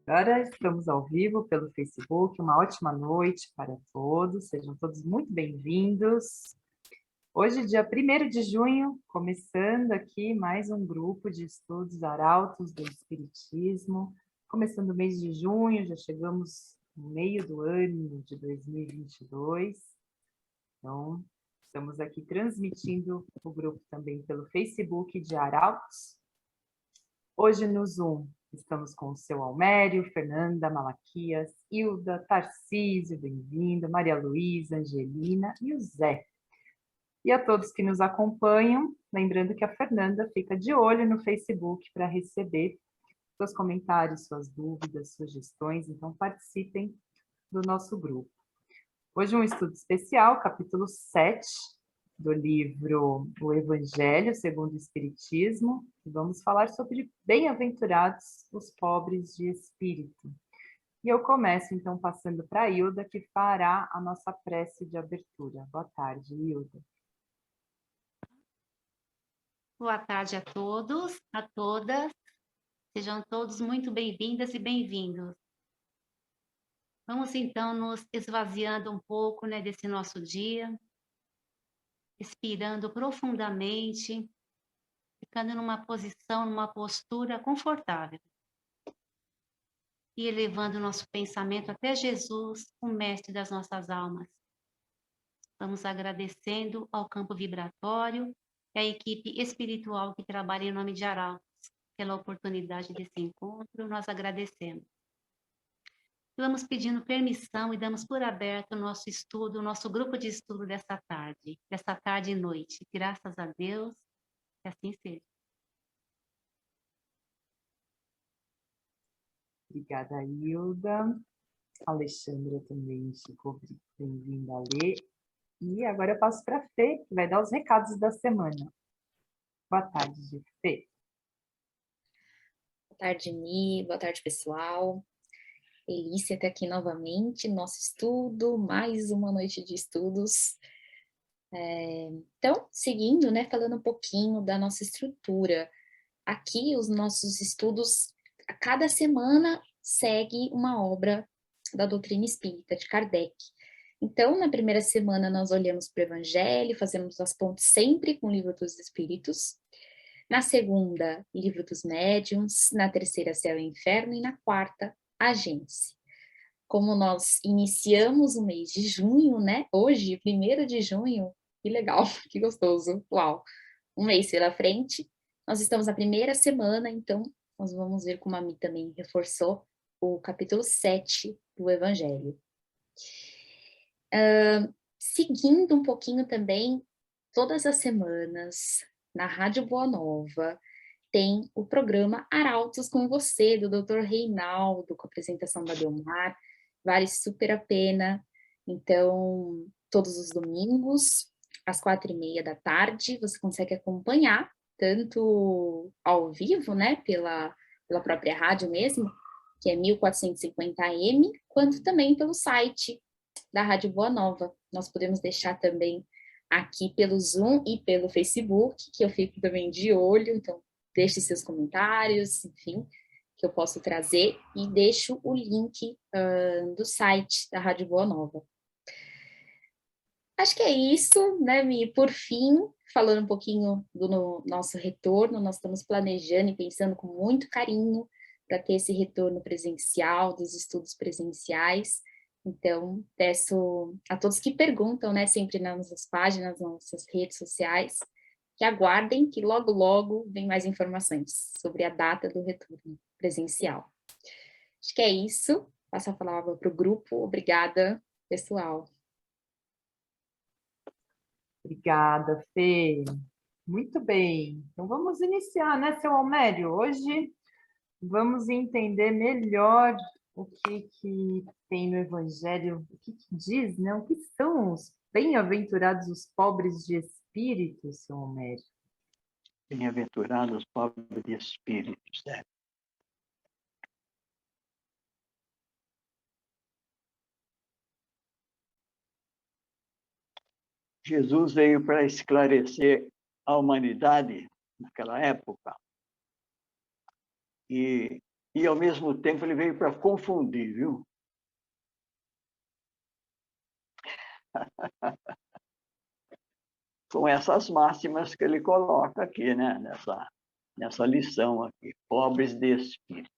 Agora estamos ao vivo pelo Facebook. Uma ótima noite para todos. Sejam todos muito bem-vindos. Hoje, dia 1º de junho, começando aqui mais um grupo de estudos arautos do Espiritismo. Começando o mês de junho, já chegamos no meio do ano de 2022. Então, estamos aqui transmitindo o grupo também pelo Facebook de Arautos. Hoje no Zoom estamos com o seu Almério, Fernanda, Malaquias, Hilda, Tarcísio, bem-vinda, Maria Luísa, Angelina e o Zé. E a todos que nos acompanham, lembrando que a Fernanda fica de olho no Facebook para receber seus comentários, suas dúvidas, sugestões, então participem do nosso grupo. Hoje um estudo especial, capítulo 7 do livro O Evangelho segundo o Espiritismo, e vamos falar sobre bem-aventurados os pobres de espírito. E eu começo, então, passando para a Hilda, que fará a nossa prece de abertura. Boa tarde, Hilda. Boa tarde a todos, a todas. Sejam todos muito bem-vindas e bem-vindos. Vamos, então, nos esvaziando um pouco, desse nosso dia, respirando profundamente, ficando numa posição, numa postura confortável. E elevando nosso pensamento até Jesus, o mestre das nossas almas. Vamos agradecendo ao campo vibratório e à equipe espiritual que trabalha em nome de Arautos pela oportunidade desse encontro. Nós agradecemos. Vamos pedindo permissão e damos por aberto o nosso estudo, o nosso grupo de estudo dessa tarde e noite. Graças a Deus, que assim seja. Obrigada, Hilda. Alexandra também ficou bem-vinda a ler. E agora eu passo para a Fê, que vai dar os recados da semana. Boa tarde, Fê. Boa tarde, Mi. Boa tarde, pessoal. Elícia está aqui novamente, nosso estudo, mais uma noite de estudos. Então, seguindo, falando um pouquinho da nossa estrutura. Aqui, os nossos estudos, a cada semana, segue uma obra da doutrina espírita, de Kardec. Então, na primeira semana, nós olhamos para o Evangelho, fazemos as pontes sempre com o Livro dos Espíritos. Na segunda, Livro dos Médiuns. Na terceira, Céu e Inferno. E na quarta, A Gênese. Como nós iniciamos o mês de junho, hoje, 1º de junho, que legal, que gostoso, uau, um mês pela frente, nós estamos na primeira semana, então nós vamos ver como a Mi também reforçou o capítulo 7 do Evangelho. Seguindo um pouquinho também, todas as semanas, na Rádio Boa Nova, tem o programa Arautos com você, do Dr. Reinaldo, com a apresentação da Delmar, vale super a pena. Então, todos os domingos, às 4h30 da tarde, você consegue acompanhar, tanto ao vivo, pela própria rádio mesmo, que é 1450 AM, quanto também pelo site da Rádio Boa Nova. Nós podemos deixar também aqui pelo Zoom e pelo Facebook, que eu fico também de olho, então deixe seus comentários, enfim, que eu posso trazer, e deixo o link do site da Rádio Boa Nova. Acho que é isso, Mi? Por fim, falando um pouquinho do nosso retorno, nós estamos planejando e pensando com muito carinho para ter esse retorno presencial, dos estudos presenciais. Então, peço a todos que perguntam, sempre nas nossas páginas, nas nossas redes sociais, que aguardem que logo, logo vem mais informações sobre a data do retorno presencial. Acho que é isso. Passo a palavra para o grupo. Obrigada, pessoal. Obrigada, Fê. Muito bem. Então vamos iniciar, seu Almério? Hoje vamos entender melhor o que tem no Evangelho, o que diz, o que são os bem-aventurados os pobres de espírito, seu Almério? Bem-aventurados os pobres de espíritos, Jesus veio para esclarecer a humanidade naquela época e e, ao mesmo tempo, ele veio para confundir, viu? Com essas máximas que ele coloca aqui, né? Nessa lição aqui. Pobres de espírito.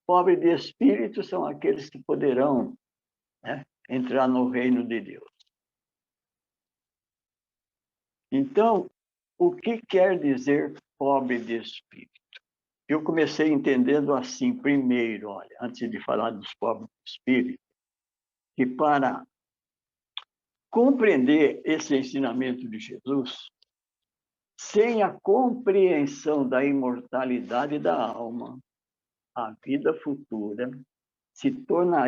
Pobres de espírito são aqueles que poderão, né, entrar no reino de Deus. Então, o que quer dizer pobre de espírito? Eu comecei entendendo assim, primeiro, olha, antes de falar dos pobres de espírito, que para compreender esse ensinamento de Jesus, sem a compreensão da imortalidade da alma, a vida futura, se torna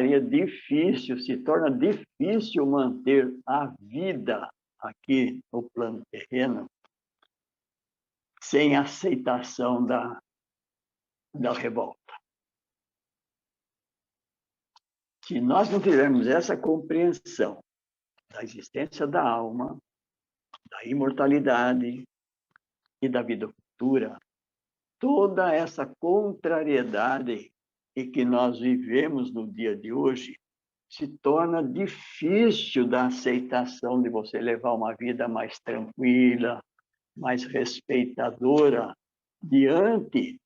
difícil manter a vida aqui no plano terreno sem aceitação da revolta. Se nós não tivermos essa compreensão da existência da alma, da imortalidade e da vida futura, toda essa contrariedade e que nós vivemos no dia de hoje se torna difícil da aceitação de você levar uma vida mais tranquila, mais respeitadora diante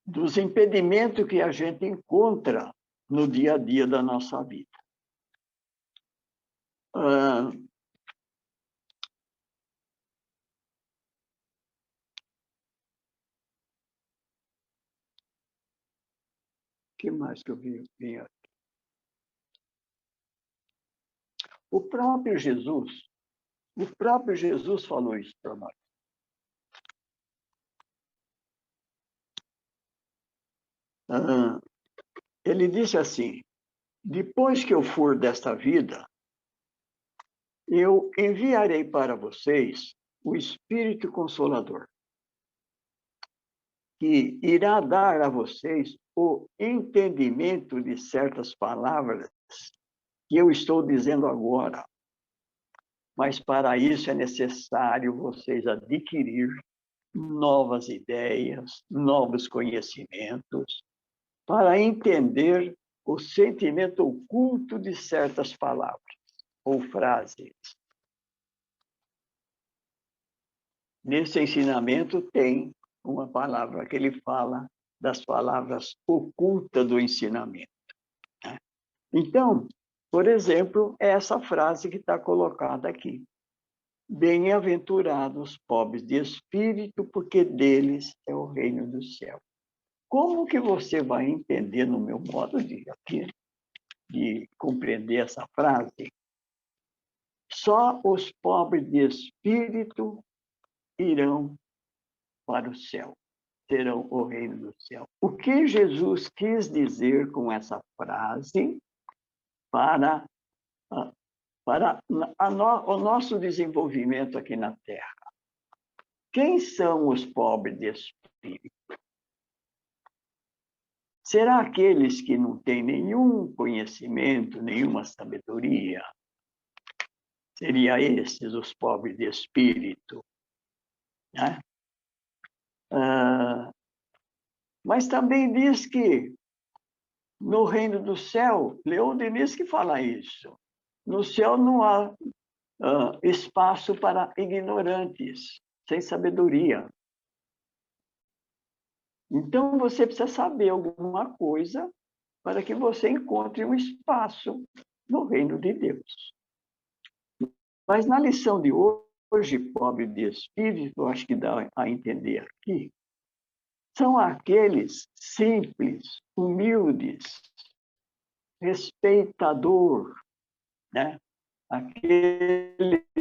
dos impedimentos que a gente encontra no dia a dia da nossa vida. O que mais que eu vi aqui? O próprio Jesus falou isso para nós. Ele disse assim: depois que eu for desta vida, eu enviarei para vocês o Espírito Consolador, que irá dar a vocês o entendimento de certas palavras que eu estou dizendo agora. Mas para isso é necessário vocês adquirir novas ideias, novos conhecimentos, para entender o sentimento oculto de certas palavras ou frases. Nesse ensinamento tem uma palavra que ele fala das palavras ocultas do ensinamento, né? Então, por exemplo, é essa frase que está colocada aqui. Bem-aventurados os pobres de espírito, porque deles é o reino do céu. Como que você vai entender, no meu modo de compreender essa frase? Só os pobres de espírito irão para o céu, terão o reino do céu. O que Jesus quis dizer com essa frase para o nosso desenvolvimento aqui na Terra? Quem são os pobres de espírito? Será aqueles que não têm nenhum conhecimento, nenhuma sabedoria? Seria esses os pobres de espírito, né? Mas também diz que no reino do céu, Leon Denis que fala isso, no céu não há espaço para ignorantes, sem sabedoria. Então, você precisa saber alguma coisa para que você encontre um espaço no reino de Deus. Mas na lição de hoje, pobre de espírito, eu acho que dá a entender aqui, são aqueles simples, humildes, respeitador, né? Aqueles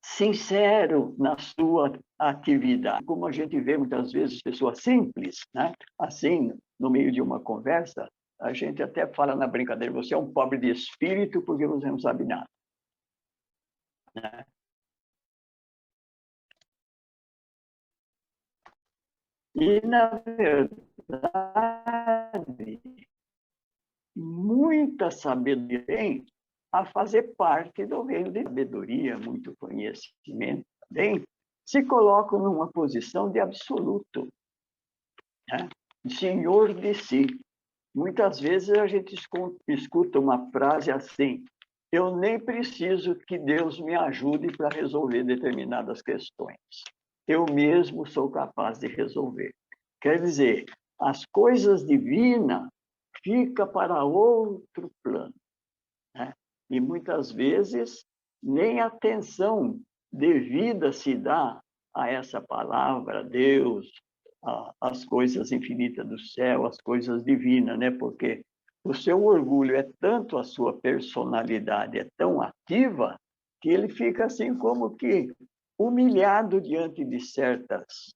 sincero na sua atividade. Como a gente vê muitas vezes pessoas simples, né? Assim, no meio de uma conversa, a gente até fala na brincadeira, você é um pobre de espírito porque você não sabe nada, né? E, na verdade, muita sabedoria tem a fazer parte do reino de sabedoria, muito conhecimento, bem, se colocam numa posição de absoluto, né? Senhor de si. Muitas vezes a gente escuta uma frase assim: eu nem preciso que Deus me ajude para resolver determinadas questões. Eu mesmo sou capaz de resolver. Quer dizer, as coisas divinas ficam para outro plano, né? E muitas vezes nem atenção devida se dá a essa palavra, Deus, as coisas infinitas do céu, as coisas divinas, né? Porque o seu orgulho é tanto, a sua personalidade é tão ativa, que ele fica assim como que humilhado diante de certas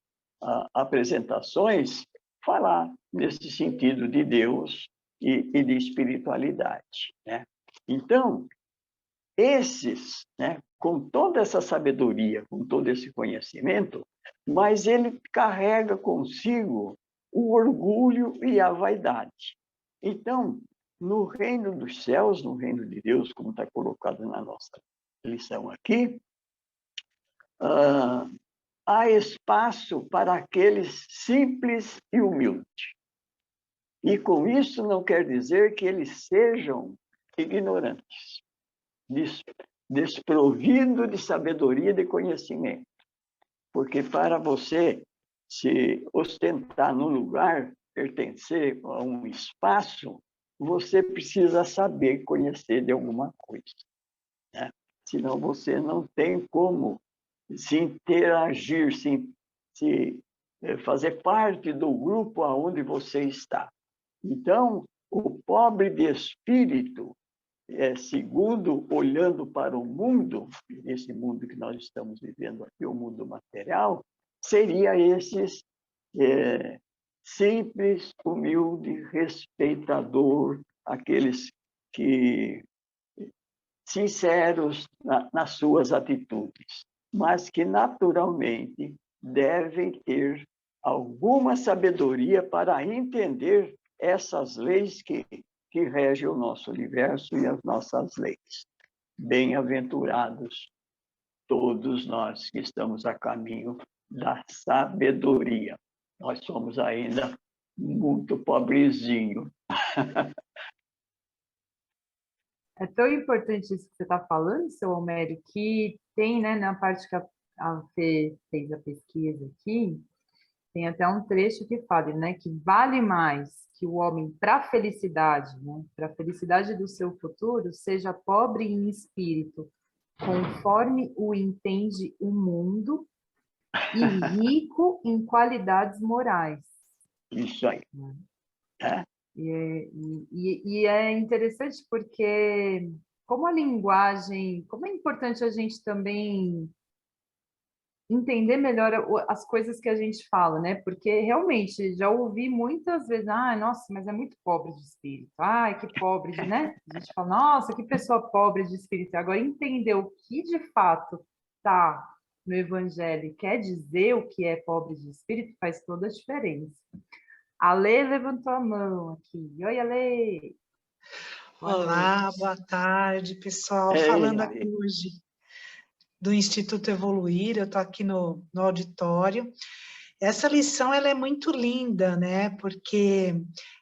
apresentações, falar nesse sentido de Deus e de espiritualidade, né? Então, esses, né, com toda essa sabedoria, com todo esse conhecimento, mas ele carrega consigo o orgulho e a vaidade. Então, no reino dos céus, no reino de Deus, como está colocado na nossa lição aqui, há espaço para aqueles simples e humildes. E com isso não quer dizer que eles sejam ignorantes, desprovido de sabedoria e de conhecimento. Porque para você se ostentar no lugar, pertencer a um espaço, você precisa saber conhecer de alguma coisa, né? Senão você não tem como se interagir, se fazer parte do grupo aonde você está. Então, o pobre de espírito, segundo, olhando para o mundo, esse mundo que nós estamos vivendo aqui, o mundo material, seria esses simples, humilde, respeitador, aqueles que sinceros nas suas atitudes, mas que naturalmente devem ter alguma sabedoria para entender essas leis que regem o nosso universo e as nossas leis. Bem-aventurados todos nós que estamos a caminho da sabedoria. Nós somos ainda muito pobrezinhos. É tão importante isso que você está falando, seu Almério, que tem, né, na parte que a Fê fez a pesquisa aqui, tem até um trecho que fala, né, que vale mais que o homem, para a felicidade, né, para a felicidade do seu futuro, seja pobre em espírito, conforme o entende o mundo, e rico em qualidades morais. Isso aí. É? E é interessante porque, como a linguagem, como é importante a gente também entender melhor as coisas que a gente fala, né? Porque realmente já ouvi muitas vezes, nossa, mas é muito pobre de espírito. Ai, que pobre de, né? A gente fala, nossa, que pessoa pobre de espírito. Agora, entender o que de fato está no Evangelho, quer dizer o que é pobre de espírito, faz toda a diferença. A Lê levantou a mão aqui. Oi, Ale! Olá, boa tarde, pessoal. Falando aqui hoje do Instituto Evoluir, eu estou aqui no auditório. Essa lição ela é muito linda, né? Porque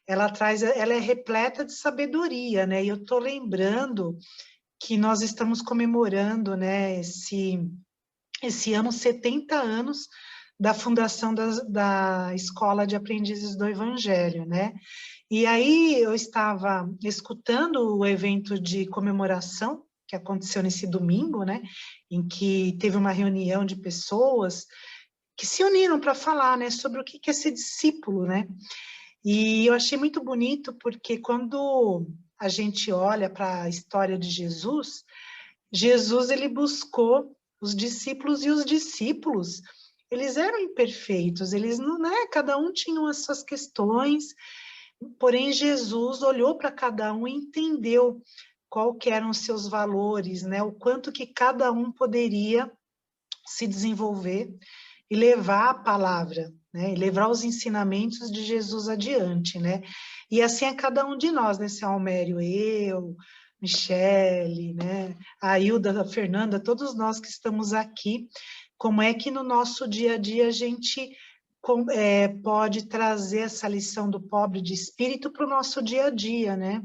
ela é repleta de sabedoria, né? E eu estou lembrando que nós estamos comemorando, né? Esse ano 70 anos da fundação da Escola de Aprendizes do Evangelho, né? E aí eu estava escutando o evento de comemoração que aconteceu nesse domingo, né? Em que teve uma reunião de pessoas que se uniram para falar, né? Sobre o que é ser discípulo, né? E eu achei muito bonito porque quando a gente olha para a história de Jesus, ele buscou os discípulos e os discípulos, eles eram imperfeitos, eles não, né? Cada um tinha as suas questões. Porém, Jesus olhou para cada um e entendeu qual que eram os seus valores, né? O quanto que cada um poderia se desenvolver e levar a palavra, né? E levar os ensinamentos de Jesus adiante, né? E assim é cada um de nós, né? Seu Almério, eu, Michele, né? A Hilda, a Fernanda, todos nós que estamos aqui, como é que no nosso dia a dia a gente pode trazer essa lição do pobre de espírito para o nosso dia a dia, né?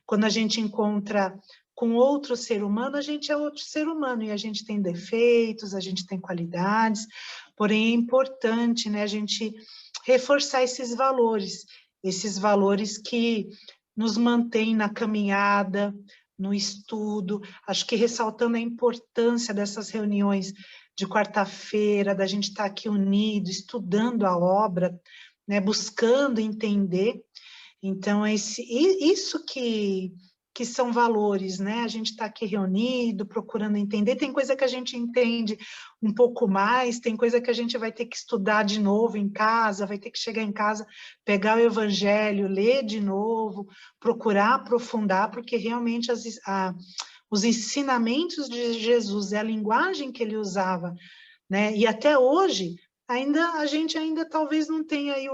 Quando a gente encontra com outro ser humano, a gente é outro ser humano, e a gente tem defeitos, a gente tem qualidades, porém é importante, né, a gente reforçar esses valores que nos mantêm na caminhada, no estudo. Acho que ressaltando a importância dessas reuniões de quarta-feira, da gente estar aqui unido, estudando a obra, né, buscando entender. Então, isso que são valores, né? A gente está aqui reunido, procurando entender. Tem coisa que a gente entende um pouco mais, tem coisa que a gente vai ter que estudar de novo em casa, vai ter que chegar em casa, pegar o Evangelho, ler de novo, procurar aprofundar, porque realmente os ensinamentos de Jesus e a linguagem que ele usava, né? E até hoje, a gente ainda talvez não tenha aí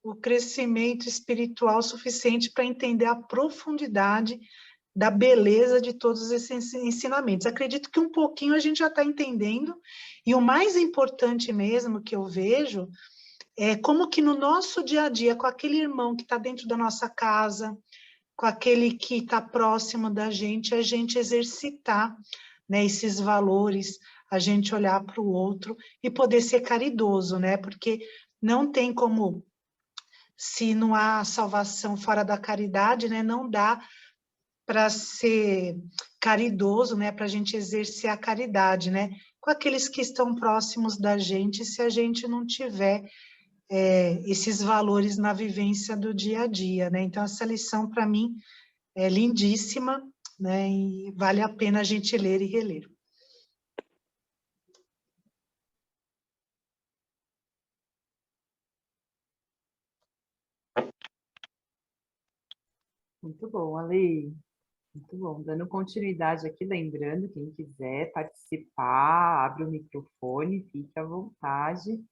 o crescimento espiritual suficiente para entender a profundidade da beleza de todos esses ensinamentos. Acredito que um pouquinho a gente já está entendendo, e o mais importante mesmo que eu vejo é como que no nosso dia a dia, com aquele irmão que está dentro da nossa casa, com aquele que está próximo da gente, a gente exercitar, né, esses valores, a gente olhar para o outro e poder ser caridoso, né? Porque não tem como, se não há salvação fora da caridade, né, não dá para ser caridoso, né, para a gente exercer a caridade, né, com aqueles que estão próximos da gente, se a gente não tiver esses valores na vivência do dia a dia, né? Então, essa lição, para mim, é lindíssima, né, e vale a pena a gente ler e reler. Muito bom, Ale. Muito bom. Dando continuidade aqui, lembrando, quem quiser participar, abre o microfone, fique à vontade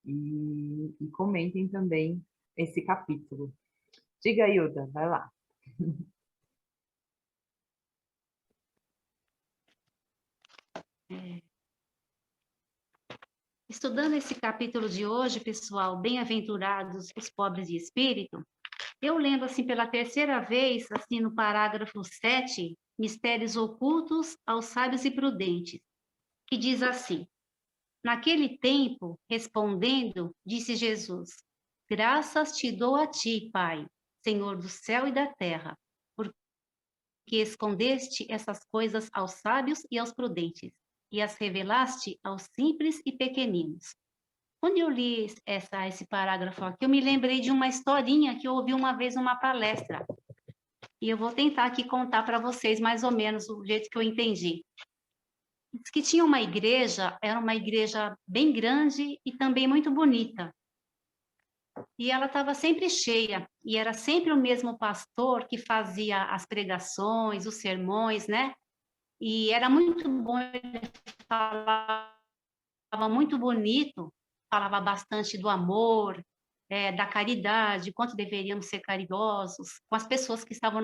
e comentem também esse capítulo. Diga, Hilda, vai lá. Estudando esse capítulo de hoje, pessoal, bem-aventurados os pobres de espírito, eu lembro, assim, pela terceira vez, assim, no parágrafo 7, mistérios ocultos aos sábios e prudentes, que diz assim: naquele tempo, respondendo, disse Jesus: graças te dou a ti, Pai, Senhor do céu e da terra, porque escondeste essas coisas aos sábios e aos prudentes, e as revelaste aos simples e pequeninos. Quando eu li esse parágrafo aqui, eu me lembrei de uma historinha que eu ouvi uma vez numa palestra. E eu vou tentar aqui contar para vocês mais ou menos o jeito que eu entendi. Diz que tinha uma igreja, era uma igreja bem grande e também muito bonita. E ela estava sempre cheia, e era sempre o mesmo pastor que fazia as pregações, os sermões, né? E era muito bom, ele falava muito bonito, falava bastante do amor, da caridade, quanto deveríamos ser caridosos com as pessoas que estavam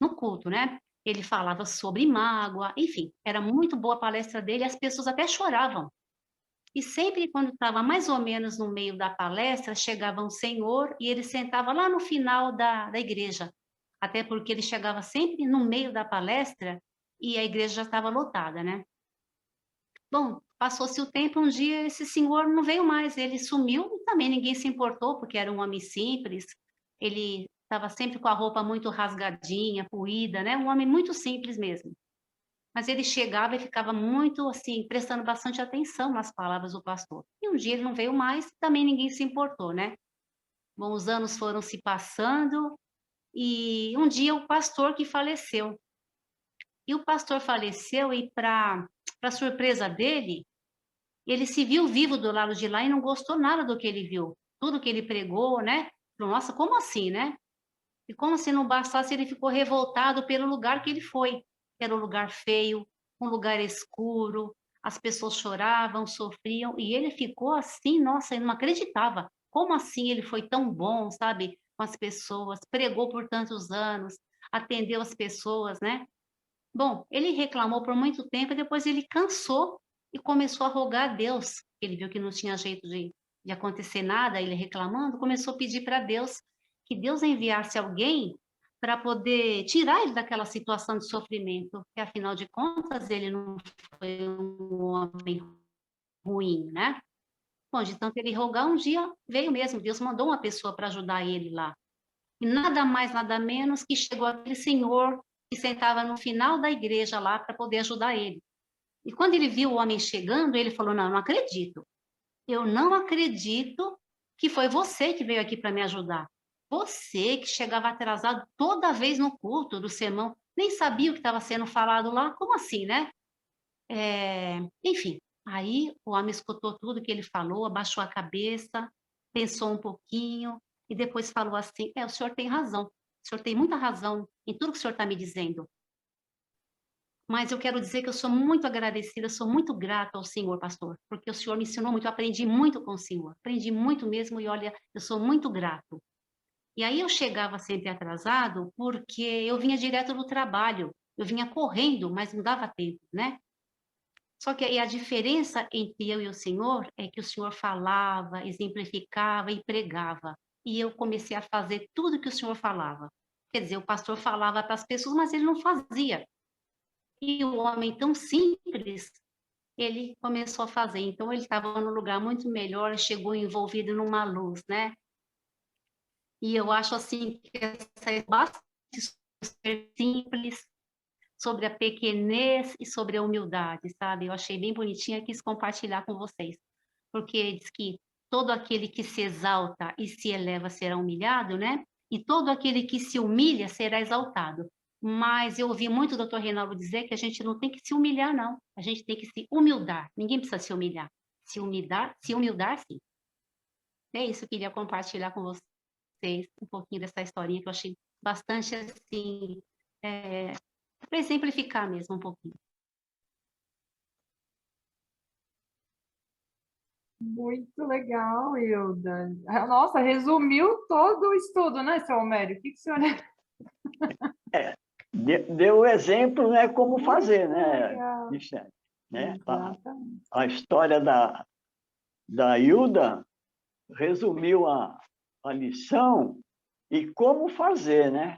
no culto, né? Ele falava sobre mágoa, enfim, era muito boa a palestra dele, as pessoas até choravam. E sempre quando estava mais ou menos no meio da palestra, chegava um senhor e ele sentava lá no final da igreja, até porque ele chegava sempre no meio da palestra e a igreja já estava lotada, né? Bom, passou-se o tempo, um dia esse senhor não veio mais, ele sumiu e também ninguém se importou, porque era um homem simples, ele estava sempre com a roupa muito rasgadinha, poída, né? Um homem muito simples mesmo. Mas ele chegava e ficava muito, assim, prestando bastante atenção nas palavras do pastor. E um dia ele não veio mais, também ninguém se importou, né? Bom, os anos foram se passando e um dia o pastor que faleceu. E o pastor faleceu e, para surpresa dele, ele se viu vivo do lado de lá e não gostou nada do que ele viu. Tudo que ele pregou, né? Falou, nossa, como assim, né? E como se não bastasse, ele ficou revoltado pelo lugar que ele foi. Era um lugar feio, um lugar escuro, as pessoas choravam, sofriam, e ele ficou assim, nossa, ele não acreditava. Como assim ele foi tão bom, sabe? Com as pessoas, pregou por tantos anos, atendeu as pessoas, né? Bom, ele reclamou por muito tempo, e depois ele cansou e começou a rogar a Deus. Ele viu que não tinha jeito de acontecer nada, ele reclamando, começou a pedir para Deus que Deus enviasse alguém para poder tirar ele daquela situação de sofrimento, porque afinal de contas ele não foi um homem ruim, né? Bom, de tanto ele rogar, um dia veio mesmo, Deus mandou uma pessoa para ajudar ele lá. E nada mais, nada menos que chegou aquele senhor que sentava no final da igreja lá para poder ajudar ele. E quando ele viu o homem chegando, ele falou: não, não acredito. Eu não acredito que foi você que veio aqui para me ajudar. Você que chegava atrasado toda vez no culto do sermão, nem sabia o que estava sendo falado lá. Como assim, né? Enfim, aí o homem escutou tudo que ele falou, abaixou a cabeça, pensou um pouquinho e depois falou assim: o senhor tem razão. O senhor tem muita razão em tudo que o senhor está me dizendo. Mas eu quero dizer que eu sou muito agradecida, sou muito grata ao Senhor, pastor, porque o Senhor me ensinou muito, eu aprendi muito com o Senhor, aprendi muito mesmo e olha, eu sou muito grato. E aí eu chegava sempre atrasado porque eu vinha direto do trabalho, eu vinha correndo, mas não dava tempo, né? Só que aí a diferença entre eu e o Senhor é que o Senhor falava, exemplificava e pregava. E eu comecei a fazer tudo que o Senhor falava. Quer dizer, o pastor falava para as pessoas, mas ele não fazia. E o homem tão simples, ele começou a fazer. Então, ele estava num lugar muito melhor, chegou envolvido numa luz, né? E eu acho, assim, que essa é bastante ser simples, sobre a pequenez e sobre a humildade, sabe? Eu achei bem bonitinha e quis compartilhar com vocês. Porque diz que todo aquele que se exalta e se eleva será humilhado, né? E todo aquele que se humilha será exaltado. Mas eu ouvi muito o doutor Reinaldo dizer que a gente não tem que se humilhar, não. A gente tem que se humildar. Ninguém precisa se humilhar. Se humildar, sim. É isso, eu queria compartilhar com vocês um pouquinho dessa historinha que eu achei bastante, assim, para exemplificar mesmo um pouquinho. Muito legal, Hilda. Nossa, resumiu todo o estudo, né, seu Homério? O que o senhor... Deu o exemplo, né, como fazer, né, Legal. Vicente? Né? Exatamente. A história da Hilda resumiu a lição e como fazer, né?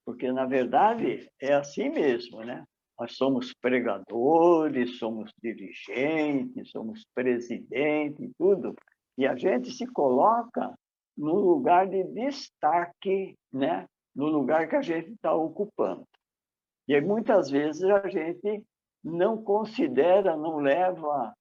Porque, na verdade, é assim mesmo, né? Nós somos pregadores, somos dirigentes, somos presidente, tudo, e a gente se coloca no lugar de destaque, né? No lugar que a gente está ocupando. E aí, muitas vezes a gente não considera, não leva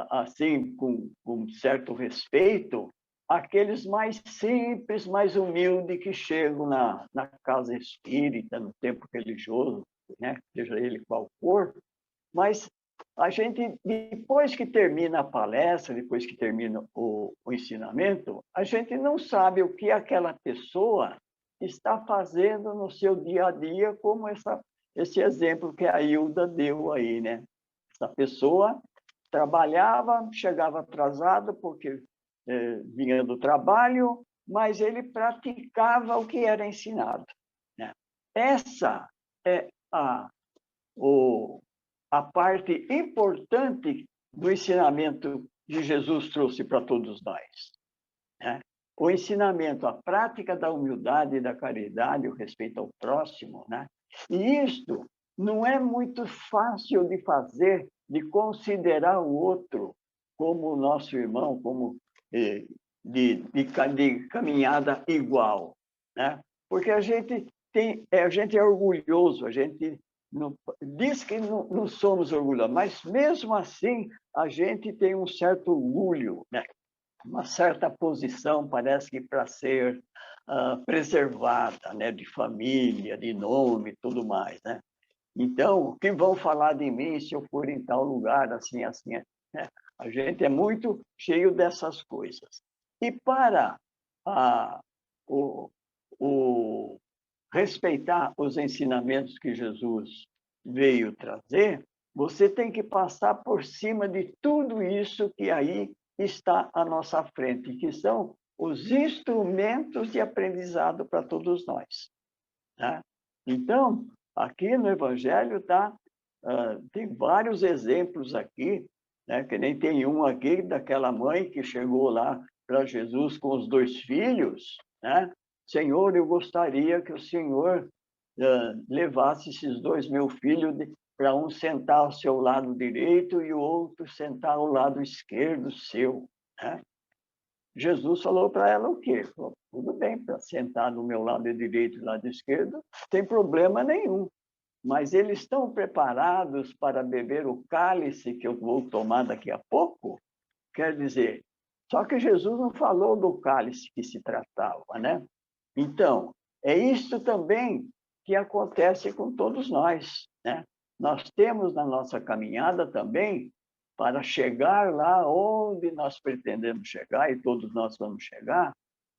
assim com certo respeito aqueles mais simples, mais humildes que chegam na casa espírita, no tempo religioso, né? Seja ele qual for, mas a gente, depois que termina a palestra, depois que termina o ensinamento, a gente não sabe o que aquela pessoa está fazendo no seu dia a dia, como esse exemplo que a Hilda deu aí, né? Essa pessoa trabalhava, chegava atrasado porque vinha do trabalho, mas ele praticava o que era ensinado, né? Essa é a parte importante do ensinamento que Jesus trouxe para todos nós, né? O ensinamento, a prática da humildade e da caridade, o respeito ao próximo, né? E isto não é muito fácil de fazer, de considerar o outro como nosso irmão, como de caminhada igual, né? Porque a gente é orgulhoso, a gente diz que não somos orgulhosos, mas mesmo assim a gente tem um certo orgulho, né? Uma certa posição, parece que para ser preservada, né? De família, de nome, tudo mais, né? Então, o que vão falar de mim se eu for em tal lugar, assim, assim, né? A gente é muito cheio dessas coisas. E para respeitar os ensinamentos que Jesus veio trazer, você tem que passar por cima de tudo isso que aí está à nossa frente, que são os instrumentos de aprendizado para todos nós, né? Então, aqui no Evangelho está tem vários exemplos aqui, né? Que nem tem um aqui daquela mãe que chegou lá para Jesus com os 2 filhos, né? Senhor, eu gostaria que o Senhor levasse esses 2 meus filhos para um sentar ao seu lado direito e o outro sentar ao lado esquerdo seu, né? Jesus falou para ela o quê? Falou, tudo bem, para sentar no meu lado direito e lado esquerdo, não tem problema nenhum. Mas eles estão preparados para beber o cálice que eu vou tomar daqui a pouco? Quer dizer, só que Jesus não falou do cálice que se tratava, né? Então, é isso também que acontece com todos nós, né? Nós temos na nossa caminhada também, para chegar lá onde nós pretendemos chegar, e todos nós vamos chegar,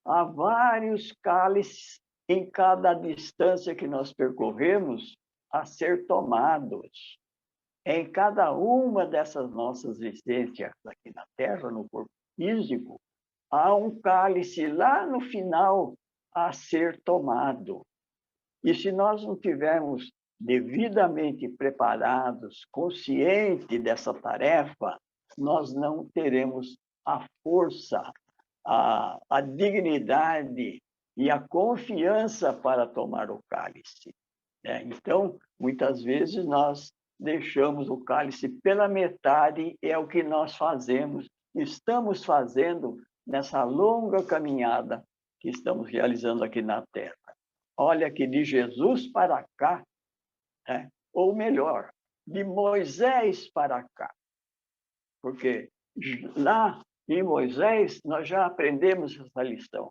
há vários cálices em cada distância que nós percorremos a ser tomados. Em cada uma dessas nossas existências aqui na Terra, no corpo físico, há um cálice lá no final a ser tomado. E se nós não tivermos devidamente preparados, conscientes dessa tarefa, nós não teremos a força, a dignidade e a confiança para tomar o cálice, né? Então, muitas vezes nós deixamos o cálice pela metade, é o que nós fazemos, estamos fazendo nessa longa caminhada que estamos realizando aqui na Terra. Olha que de Jesus para cá, né? Ou melhor, de Moisés para cá, porque lá em Moisés nós já aprendemos essa lição,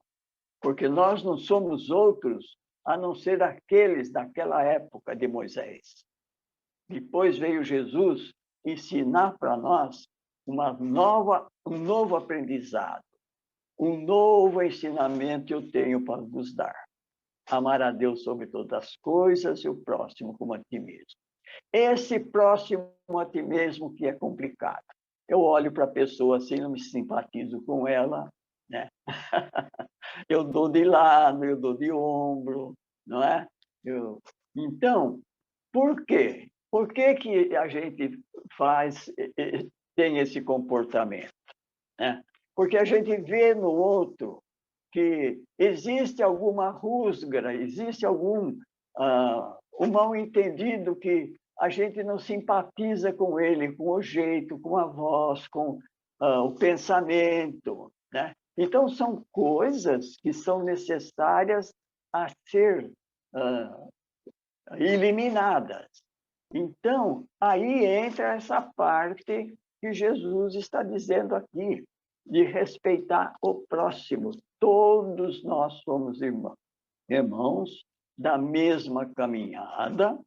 porque nós não somos outros a não ser aqueles daquela época de Moisés. Depois veio Jesus ensinar para nós um novo aprendizado, um novo ensinamento eu tenho para vos dar. Amar a Deus sobre todas as coisas e o próximo como a ti mesmo. Esse próximo a ti mesmo que é complicado. Eu olho para a pessoa assim, não me simpatizo com ela, né? Eu dou de lado, eu dou de ombro, não é? Então, por quê? Por que que a gente tem esse comportamento, né? Porque a gente vê no outro que existe alguma rusga, existe algum um mal-entendido que a gente não simpatiza com ele, com o jeito, com a voz, com o pensamento, né? Então, são coisas que são necessárias a ser eliminadas. Então, aí entra essa parte que Jesus está dizendo aqui, de respeitar o próximo. Todos nós somos irmãos da mesma caminhada.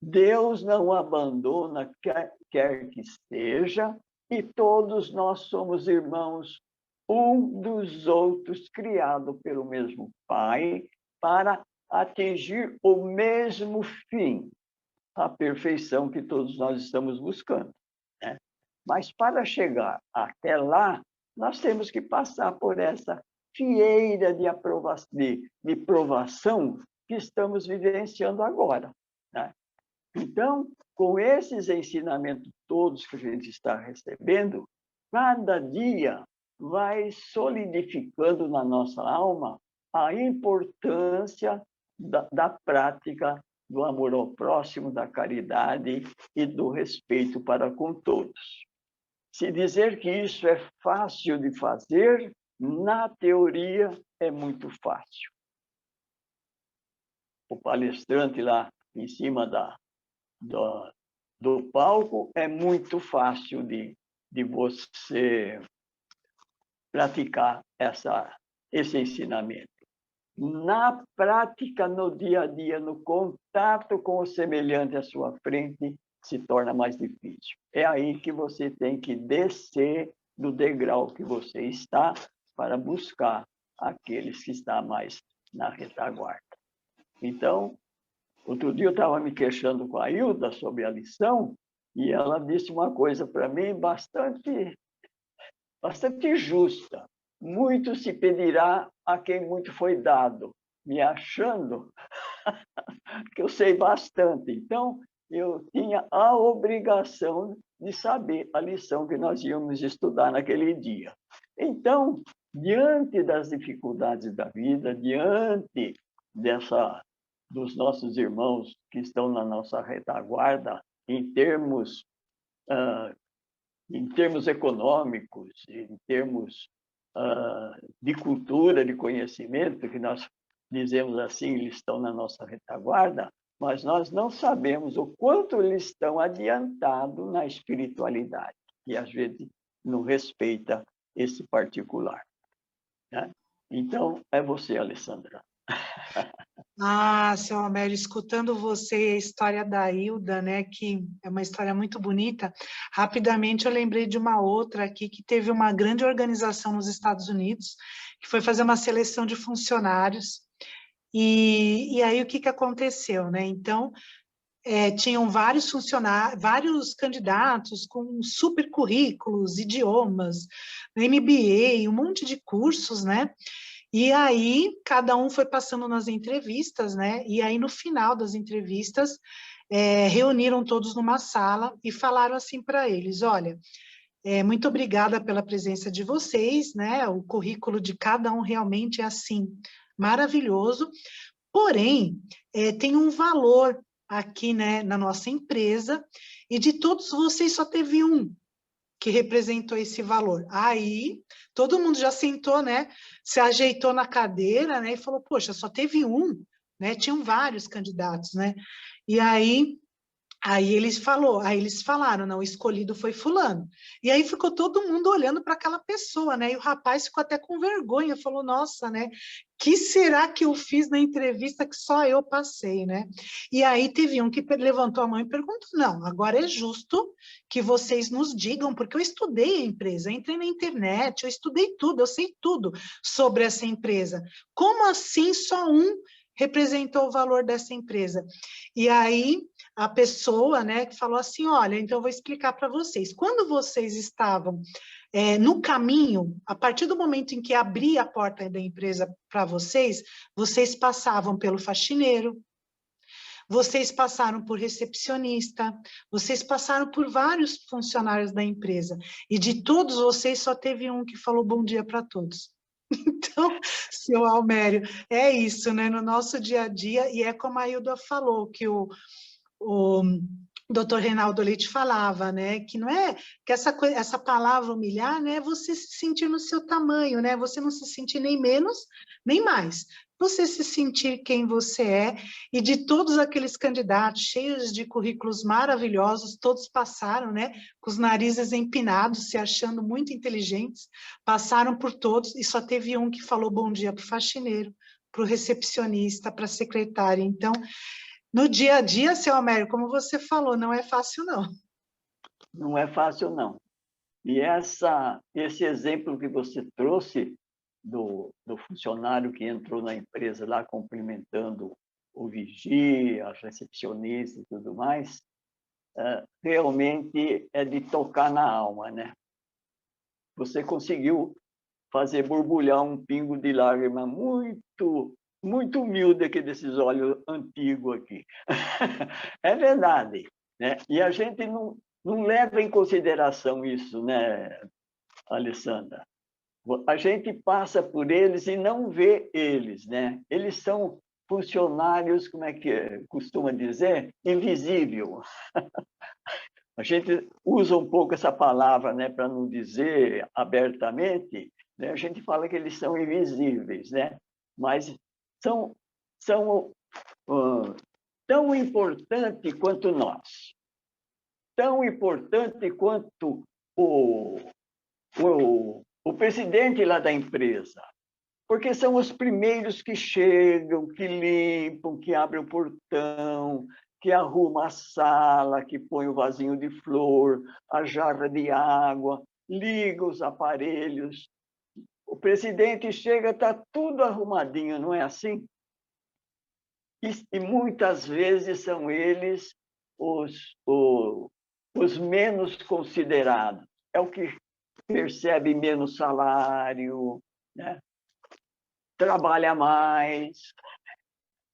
Deus não abandona quer que seja, e todos nós somos irmãos um dos outros, criados pelo mesmo Pai, para atingir o mesmo fim, a perfeição que todos nós estamos buscando, né? Mas para chegar até lá, nós temos que passar por essa fieira de provação que estamos vivenciando agora, né? Então, com esses ensinamentos todos que a gente está recebendo, cada dia vai solidificando na nossa alma a importância da prática do amor ao próximo, da caridade e do respeito para com todos. Se dizer que isso é fácil de fazer, na teoria é muito fácil. O palestrante lá em cima do palco é muito fácil de você praticar esse ensinamento. Na prática, no dia a dia, no contato com o semelhante à sua frente, se torna mais difícil. É aí que você tem que descer do degrau que você está para buscar aqueles que estão mais na retaguarda. Então, outro dia eu estava me queixando com a Hilda sobre a lição e ela disse uma coisa para mim bastante justa. Muito se pedirá a quem muito foi dado, me achando que eu sei bastante. Então, eu tinha a obrigação de saber a lição que nós íamos estudar naquele dia. Então, diante das dificuldades da vida, diante dos nossos irmãos que estão na nossa retaguarda, em termos econômicos, em termos de cultura, de conhecimento, que nós dizemos assim, eles estão na nossa retaguarda, mas nós não sabemos o quanto eles estão adiantados na espiritualidade, e às vezes não respeita esse particular. Né? Então, é você, Alessandra. Ah, seu Almério, escutando você a história da Hilda, né, que é uma história muito bonita, rapidamente eu lembrei de uma outra aqui que teve uma grande organização nos Estados Unidos, que foi fazer uma seleção de funcionários, e aí o que aconteceu, né? Então, tinham vários funcionários, vários candidatos com super currículos, idiomas, MBA, um monte de cursos, né? E aí, cada um foi passando nas entrevistas, né? E aí, no final das entrevistas, reuniram todos numa sala e falaram assim para eles: olha, muito obrigada pela presença de vocês, né? O currículo de cada um realmente é assim, maravilhoso, porém, tem um valor aqui, né, na nossa empresa, e de todos vocês só teve um que representou esse valor. Aí, todo mundo já sentou, né, se ajeitou na cadeira, né, e falou, poxa, só teve um, né, tinham vários candidatos, né, e aí eles falaram, não, o escolhido foi fulano. E aí ficou todo mundo olhando para aquela pessoa, né? E o rapaz ficou até com vergonha, falou, nossa, né? Que será que eu fiz na entrevista que só eu passei, né? E aí teve um que levantou a mão e perguntou, não, agora é justo que vocês nos digam, porque eu estudei a empresa, eu entrei na internet, eu estudei tudo, eu sei tudo sobre essa empresa. Como assim só um representou o valor dessa empresa? E aí a pessoa, né, que falou assim, olha, então eu vou explicar para vocês. Quando vocês estavam no caminho, a partir do momento em que abri a porta da empresa para vocês, vocês passavam pelo faxineiro, vocês passaram por recepcionista, vocês passaram por vários funcionários da empresa, e de todos vocês só teve um que falou bom dia para todos. Então, seu Almério, é isso, né, no nosso dia a dia, e é como a Hilda falou, que o Dr. Reinaldo Leite falava, né, que não é que essa palavra humilhar, né, é você se sentir no seu tamanho, né, você não se sentir nem menos, nem mais, você se sentir quem você é, e de todos aqueles candidatos cheios de currículos maravilhosos, todos passaram, né, com os narizes empinados, se achando muito inteligentes, passaram por todos, e só teve um que falou bom dia para o faxineiro, para o recepcionista, para a secretária. Então, no dia a dia, seu Almério, como você falou, não é fácil, não. Não é fácil, não. E esse exemplo que você trouxe do funcionário que entrou na empresa lá cumprimentando o vigia, as recepcionistas e tudo mais, realmente é de tocar na alma, né? Você conseguiu fazer borbulhar um pingo de lágrima muito humilde aqui desses olhos antigos aqui. É verdade, né? E a gente não leva em consideração isso, né, Alessandra? A gente passa por eles e não vê eles, né? Eles são funcionários, como é que costuma dizer? Invisível. A gente usa um pouco essa palavra, né, para não dizer abertamente, né? A gente fala que eles são invisíveis, né? Mas são tão importantes quanto nós, tão importante quanto o presidente lá da empresa, porque são os primeiros que chegam, que limpam, que abrem o portão, que arrumam a sala, que põe o vasinho de flor, a jarra de água, liga os aparelhos. O presidente chega, está tudo arrumadinho, não é assim? E muitas vezes são eles os menos considerados. É o que percebe menos salário, né? Trabalha mais,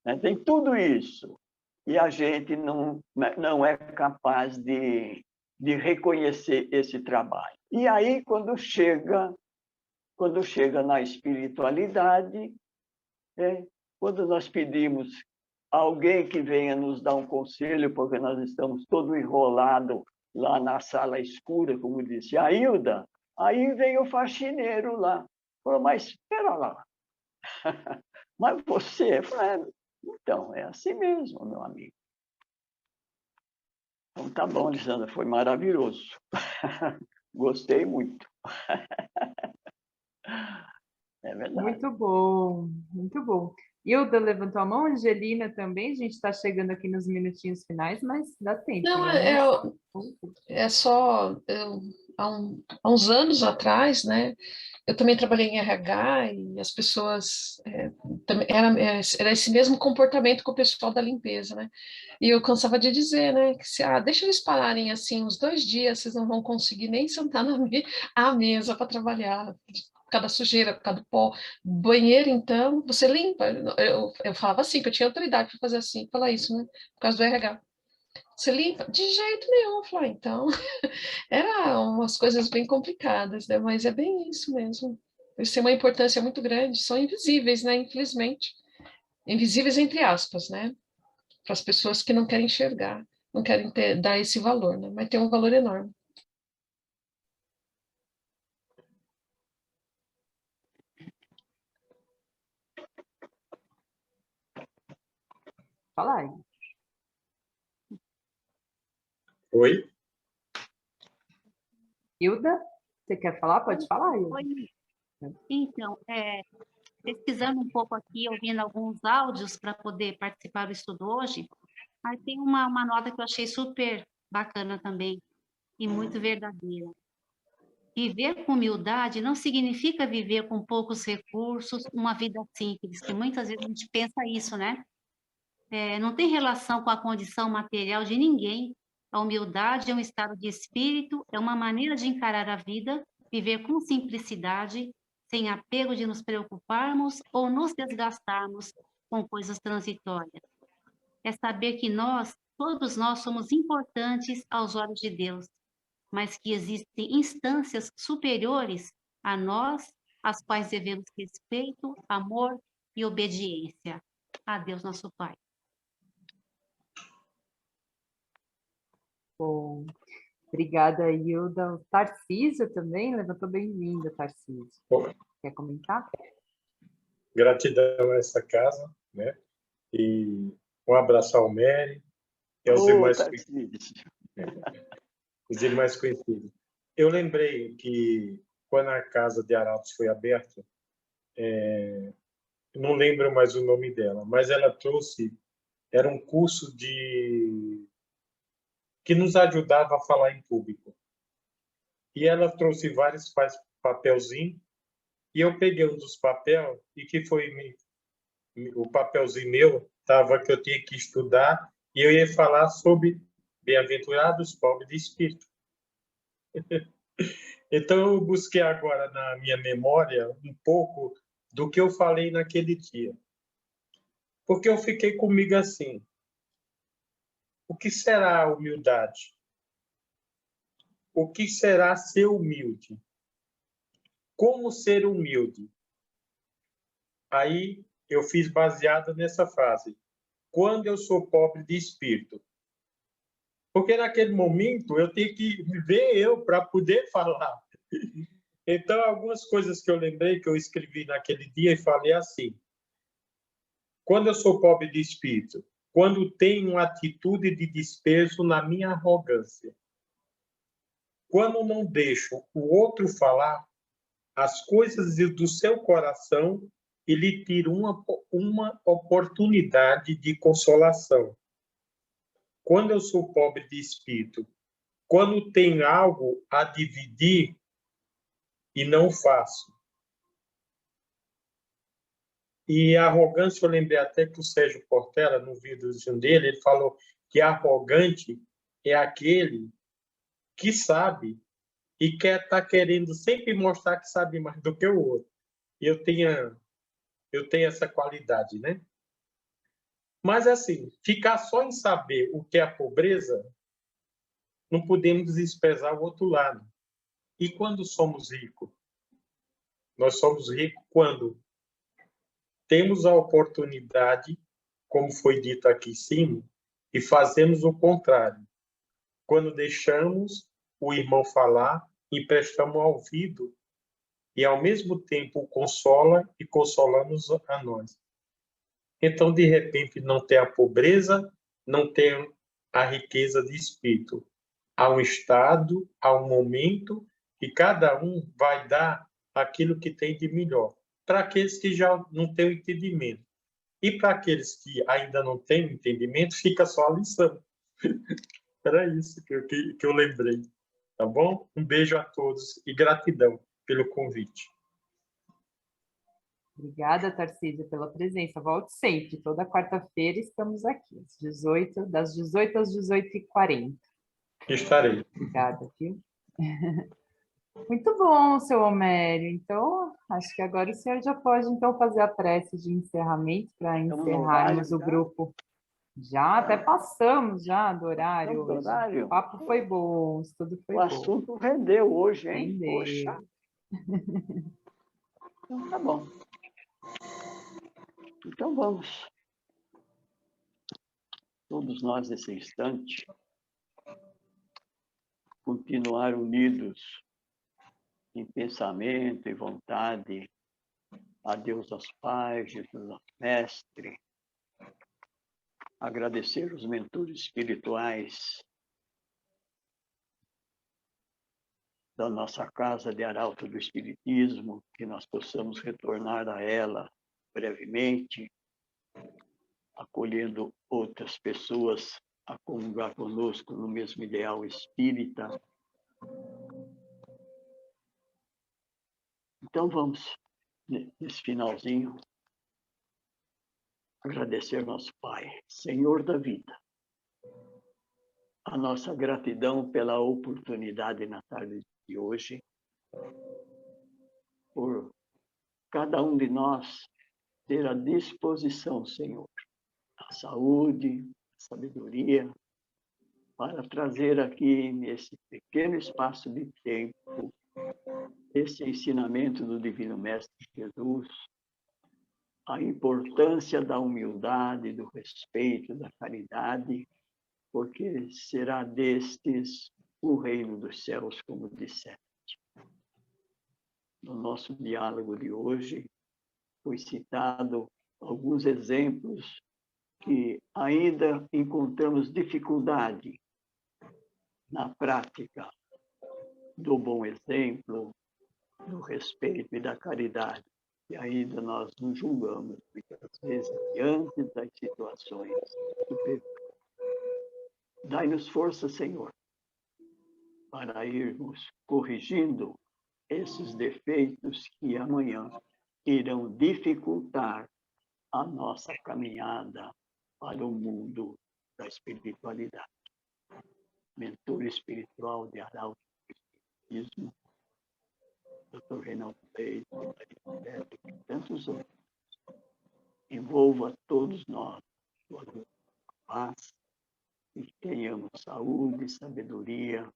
né? Tem tudo isso. e a gente não é capaz de reconhecer esse trabalho. E aí, quando chega na espiritualidade, quando nós pedimos alguém que venha nos dar um conselho, porque nós estamos todo enrolado lá na sala escura, como disse a Hilda, aí vem o faxineiro lá. Falou, mas espera lá. Mas você? Eu falei, então, é assim mesmo, meu amigo. Então, tá bom, Lisandra, foi maravilhoso. Gostei muito. É verdade. Muito bom, muito bom. Hilda levantou a mão, Angelina também, a gente está chegando aqui nos minutinhos finais, mas dá tempo. Não, né? é só... há uns anos atrás, né, eu também trabalhei em RH e as pessoas... era esse mesmo comportamento com o pessoal da limpeza, né? E eu cansava de dizer, né, que deixa eles pararem assim uns 2 dias, vocês não vão conseguir nem sentar à mesa para trabalhar, por causa da sujeira, por causa do pó. Banheiro, então, você limpa. Eu falava assim, que eu tinha autoridade para fazer assim, falar isso, né? Por causa do RH. Você limpa? De jeito nenhum. Eu falei, então, eram umas coisas bem complicadas, né? Mas é bem isso mesmo. Eles têm uma importância muito grande, são invisíveis, né? Infelizmente. Invisíveis entre aspas, né? Para as pessoas que não querem enxergar, não querem dar esse valor, né? Mas tem um valor enorme. Fala aí. Oi? Hilda, você quer falar? Pode falar, Hilda. Oi. Então, pesquisando um pouco aqui, ouvindo alguns áudios para poder participar do estudo hoje, aí tem uma nota que eu achei super bacana também e muito verdadeira. Viver com humildade não significa viver com poucos recursos, uma vida simples, que muitas vezes a gente pensa isso, né? Não tem relação com a condição material de ninguém. A humildade é um estado de espírito, é uma maneira de encarar a vida, viver com simplicidade, sem apego de nos preocuparmos ou nos desgastarmos com coisas transitórias. É saber que todos nós somos importantes aos olhos de Deus, mas que existem instâncias superiores a nós, às quais devemos respeito, amor e obediência. A Deus, nosso Pai. Bom, obrigada, Hilda. O Tarcísio também levantou, bem-vindo, Tarcísio. Quer comentar? Gratidão a essa casa, né? E um abraço ao Mary e aos demais conhecidos. Eu lembrei que quando a casa de Arautos foi aberta, não lembro mais o nome dela, mas ela trouxe, era um curso que nos ajudava a falar em público. E ela trouxe vários papelzinhos, e eu peguei um dos papéis, e que foi o papelzinho meu, estava que eu tinha que estudar, e eu ia falar sobre bem-aventurados pobres de espírito. Então, eu busquei agora na minha memória um pouco do que eu falei naquele dia. Porque eu fiquei comigo assim, o que será a humildade? O que será ser humilde? Como ser humilde? Aí eu fiz baseado nessa frase. Quando eu sou pobre de espírito. Porque naquele momento eu tenho que viver eu para poder falar. Então, algumas coisas que eu lembrei, que eu escrevi naquele dia e falei assim. Quando eu sou pobre de espírito, quando tenho atitude de desprezo na minha arrogância, quando não deixo o outro falar as coisas do seu coração e lhe tiro uma oportunidade de consolação. Quando eu sou pobre de espírito, quando tenho algo a dividir e não faço. E a arrogância, eu lembrei até que o Sérgio Portela, no vídeo dele, ele falou que arrogante é aquele que sabe e quer estar querendo sempre mostrar que sabe mais do que o outro. E eu tenho essa qualidade, né? Mas, assim, ficar só em saber o que é a pobreza, não podemos desprezar o outro lado. E quando somos ricos? Nós somos ricos quando temos a oportunidade, como foi dito aqui em cima, e fazemos o contrário. Quando deixamos o irmão falar, emprestamos ouvido e, ao mesmo tempo, o consola e consolamos a nós. Então, de repente, não tem a pobreza, não tem a riqueza de espírito. Há um estado, há um momento que cada um vai dar aquilo que tem de melhor. Para aqueles que já não têm o entendimento. E para aqueles que ainda não têm o entendimento, fica só a lição. Era isso que eu lembrei. Tá bom? Um beijo a todos e gratidão pelo convite. Obrigada, Tarcísio, pela presença. Volte sempre. Toda quarta-feira estamos aqui, das 18 às 18h40. Estarei. Obrigada, viu? Muito bom, seu Homério. Então, acho que agora o senhor já pode então fazer a prece de encerramento para encerrarmos o grupo. Já até passamos já do horário hoje. O papo foi bom, tudo foi bom. O assunto rendeu hoje, hein? Rendeu. Poxa. Então, tá bom. Então, vamos. Todos nós, nesse instante, continuar unidos em pensamento e vontade a Deus nosso Pai, Jesus nosso Mestre, agradecer os mentores espirituais da nossa casa de Arauto do Espiritismo, que nós possamos retornar a ela brevemente, acolhendo outras pessoas a comungar conosco no mesmo ideal espírita. Então vamos, nesse finalzinho, agradecer nosso Pai, Senhor da vida, a nossa gratidão pela oportunidade na tarde de hoje, por cada um de nós ter a disposição, Senhor, a saúde, a sabedoria, para trazer aqui, nesse pequeno espaço de tempo, esse ensinamento do Divino Mestre Jesus, a importância da humildade, do respeito, da caridade, porque será destes o reino dos céus, como disseste. No nosso diálogo de hoje, foi citado alguns exemplos que ainda encontramos dificuldade na prática do bom exemplo, do respeito e da caridade. E ainda nós nos julgamos, muitas vezes, diante das situações superiores. Dai-nos força, Senhor, para irmos corrigindo esses defeitos que amanhã irão dificultar a nossa caminhada para o mundo da espiritualidade. Mentor espiritual de Arauto do Espiritismo, Dr. Reinaldo Leite, e tantos outros. Envolva todos nós, sua paz, e tenhamos saúde e sabedoria,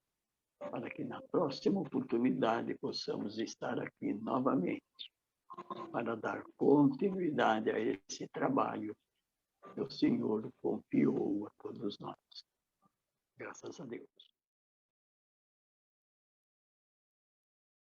para que na próxima oportunidade possamos estar aqui novamente, para dar continuidade a esse trabalho que o Senhor confiou a todos nós. Graças a Deus.